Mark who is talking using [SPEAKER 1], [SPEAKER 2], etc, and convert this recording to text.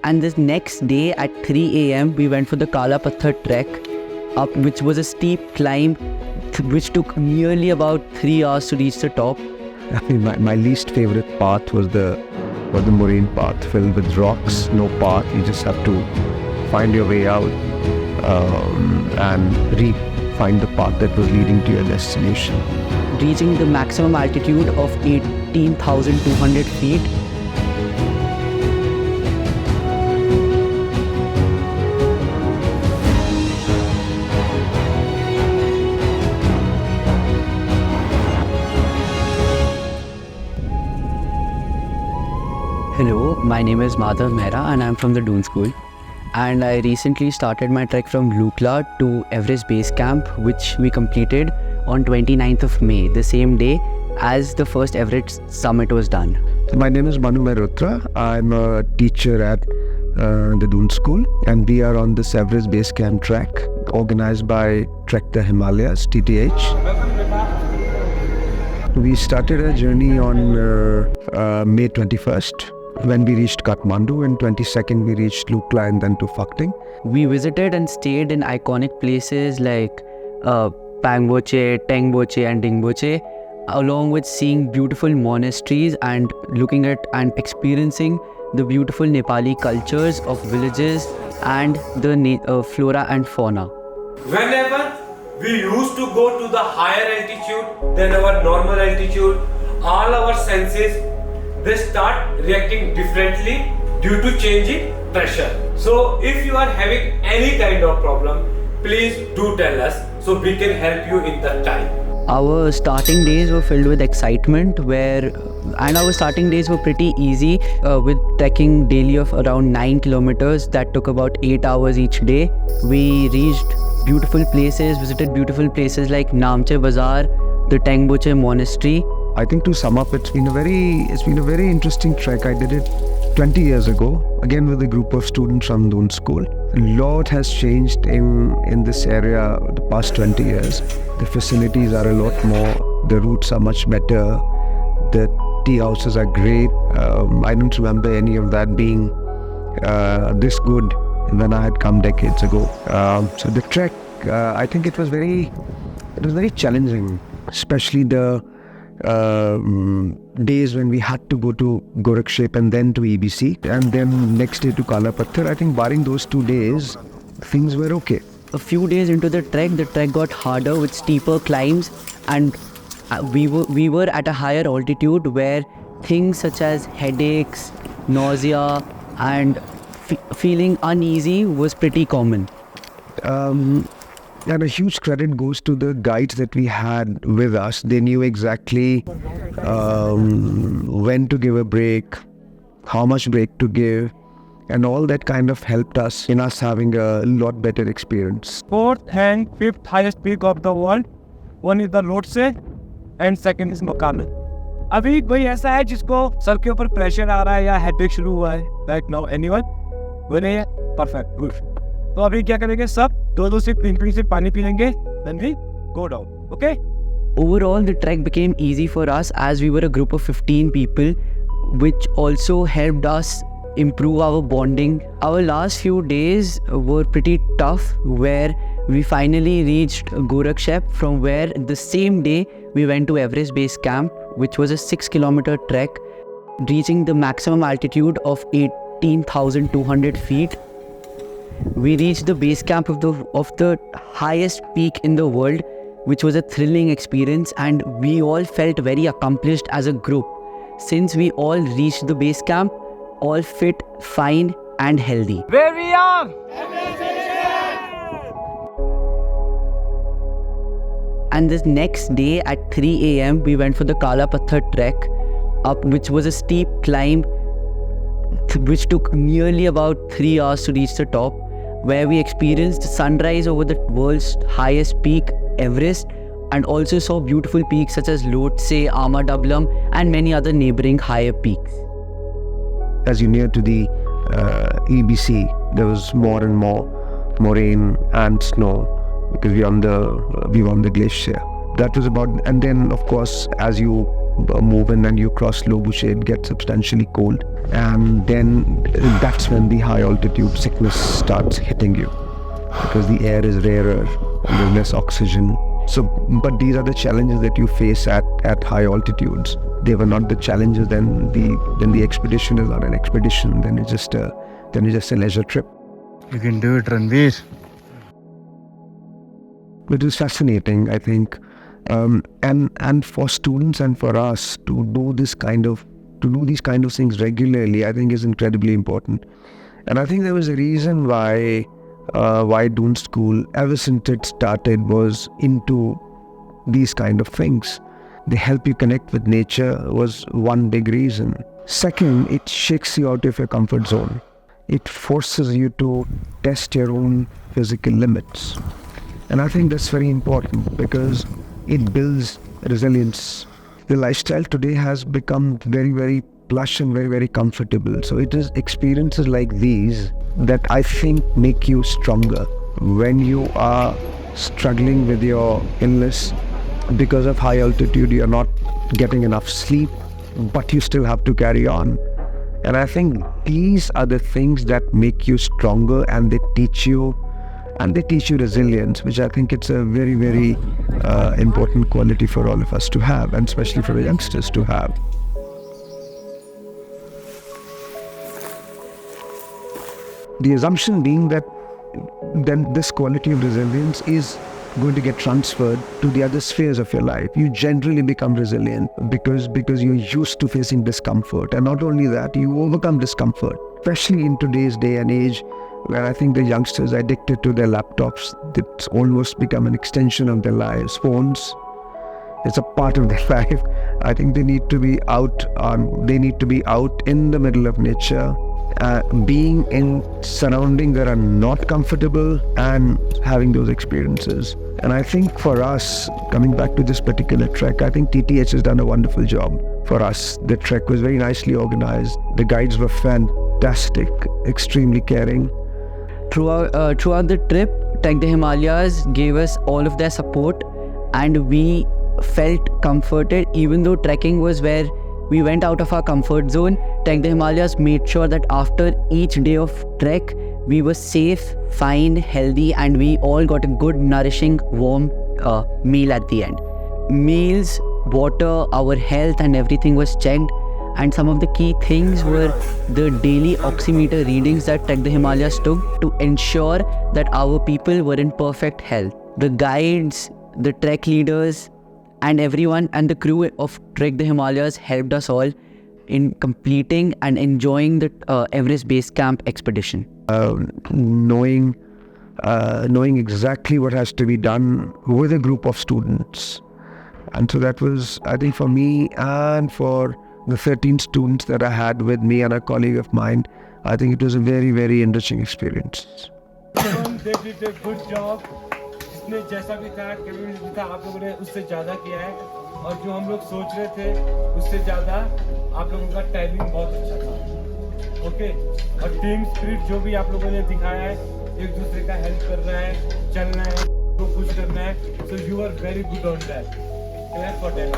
[SPEAKER 1] And this next day at 3 a.m. we went for the Kala Patthar trek up, which was a steep climb which took nearly about 3 hours to reach the top.
[SPEAKER 2] I mean, my least favorite path was the moraine path, filled with rocks, no path. You just have to find your way out and find the path that was leading to your destination.
[SPEAKER 1] Reaching the maximum altitude of 18,200 feet. Hello, my name is Madhav Mehra and I'm from the Doon School. And I recently started my trek from Lukla to Everest Base Camp, which we completed on 29th of May, the same day as the first Everest summit was done.
[SPEAKER 2] My name is Manu Mehrotra. I'm a teacher at the Doon School, and we are on this Everest Base Camp trek organized by Trek The Himalayas, TTH. We started our journey on May 21st. When we reached Kathmandu, and 22nd we reached Lukla and then to Phakting.
[SPEAKER 1] We visited and stayed in iconic places like Pangboche, Tengboche and Dingboche, along with seeing beautiful monasteries and looking at and experiencing the beautiful Nepali cultures of villages and the flora and fauna.
[SPEAKER 3] Whenever we used to go to the higher altitude than our normal altitude, all our senses, they start reacting differently due to changing pressure. So if you are having any kind of problem, please do tell us so we can help you in that time.
[SPEAKER 1] Our starting days were filled with excitement and our starting days were pretty easy with trekking daily of around 9 kilometers that took about 8 hours each day. We reached beautiful places, visited beautiful places like Namche Bazaar, the Tengboche Monastery.
[SPEAKER 2] I think to sum up, it's been a very interesting trek. I did it 20 years ago, again with a group of students from Doon School. A lot has changed in this area the past 20 years. The facilities are a lot more, the routes are much better, the tea houses are great. I don't remember any of that being this good when I had come decades ago. So the trek, I think it was very challenging, especially the days when we had to go to Gorakshep and then to EBC and then next day to Kala Patthar. I think barring those 2 days, things were okay.
[SPEAKER 1] A few days into the trek got harder with steeper climbs, and we were at a higher altitude where things such as headaches, nausea and feeling uneasy was pretty common.
[SPEAKER 2] And a huge credit goes to the guides that we had with us. They knew exactly when to give a break, how much break to give, and all that kind of helped us in us having a lot better experience.
[SPEAKER 4] 4th and 5th highest peak of the world. One is the Lhotse and second is Mokamel. अभी कोई ऐसा है जिसको sir के ऊपर pressure आ रहा है या हेडेक शुरू हुआ है? Like now, anyone? वो नहीं है? Perfect, good. तो अभी क्या करेंगे सब? 2 सिप 3 सिप पानी पी लेंगे, then we go down. Okay?
[SPEAKER 1] Overall, the trek became easy for us as we were a group of 15 people, which also helped us improve our bonding. Our last few days were pretty tough, where we finally reached Gorakshep, from where the same day we went to Everest Base Camp, which was a 6-kilometer trek, reaching the maximum altitude of 18,200 feet. We reached the base camp of the highest peak in the world, which was a thrilling experience, and we all felt very accomplished as a group, since we all reached the base camp all fit, fine and healthy.
[SPEAKER 4] Where we are?
[SPEAKER 1] And this next day at 3 a.m. we went for the Kala Patthar trek up, which was a steep climb which took nearly about 3 hours to reach the top, where we experienced sunrise over the world's highest peak, Everest, and also saw beautiful peaks such as Lhotse, Amadablam and many other neighboring higher peaks.
[SPEAKER 2] As you near to the EBC, there was more and more moraine and snow because we were on the glacier. That was about, and then of course as you move in and you cross low bush, it gets substantially cold, and then that's when the high altitude sickness starts hitting you, because the air is rarer and there's less oxygen. So, but these are the challenges that you face at high altitudes. They were not the challenges. Then the expedition is not an expedition. Then it's just a leisure trip.
[SPEAKER 5] You can do it, Ranveer.
[SPEAKER 2] It is fascinating, I think, and for students and for us to do these kind of things regularly, I think is incredibly important. And I think there was a reason why Doon School, ever since it started, was into these kind of things. They help you connect with nature was one big reason. Second, it shakes you out of your comfort zone. It forces you to test your own physical limits. And I think that's very important because it builds resilience. The lifestyle today has become very, very plush and very, very comfortable. So it is experiences like these that I think make you stronger. When you are struggling with your illness because of high altitude, you're not getting enough sleep, but you still have to carry on. And I think these are the things that make you stronger, and they teach you resilience, which I think it's a very, very important quality for all of us to have, and especially for the youngsters to have. The assumption being that then this quality of resilience is going to get transferred to the other spheres of your life. You generally become resilient because you're used to facing discomfort. And not only that, you overcome discomfort, especially in today's day and age, where I think the youngsters are addicted to their laptops. It's almost become an extension of their lives. Phones, it's a part of their life. I think they need to be out in the middle of nature, being in surroundings that are not comfortable and having those experiences. And I think for us, coming back to this particular trek, I think TTH has done a wonderful job for us. The trek was very nicely organized. The guides were fantastic, extremely caring.
[SPEAKER 1] Throughout the trip, Trek The Himalayas gave us all of their support, and we felt comforted. Even though trekking was where we went out of our comfort zone, Trek The Himalayas made sure that after each day of trek, we were safe, fine, healthy, and we all got a good, nourishing, warm meal at the end. Meals, water, our health and everything was checked. And some of the key things were the daily oximeter readings that Trek The Himalayas took to ensure that our people were in perfect health. The guides, the trek leaders, and everyone and the crew of Trek The Himalayas helped us all in completing and enjoying the Everest Base Camp expedition.
[SPEAKER 2] Knowing exactly what has to be done with a group of students. And so that was, I think, for me and for the 13 students that I had with me and a colleague of mine, I think it was a very, very enriching experience.
[SPEAKER 4] They did a good job. जिसने जैसा भी था, capability भी था, आप लोगों ने उससे ज़्यादा किया है, और जो हम लोग सोच रहे थे उससे ज़्यादा आप लोगों का टाइमिंग बहुत अच्छा था. ओके, और टीम स्पिरिट जो भी आप लोगों ने दिखाया है, एक दूसरे का हेल्प कर रहा है, चलना है, तो कुछ करना है, so you are very good on that. Clap for them.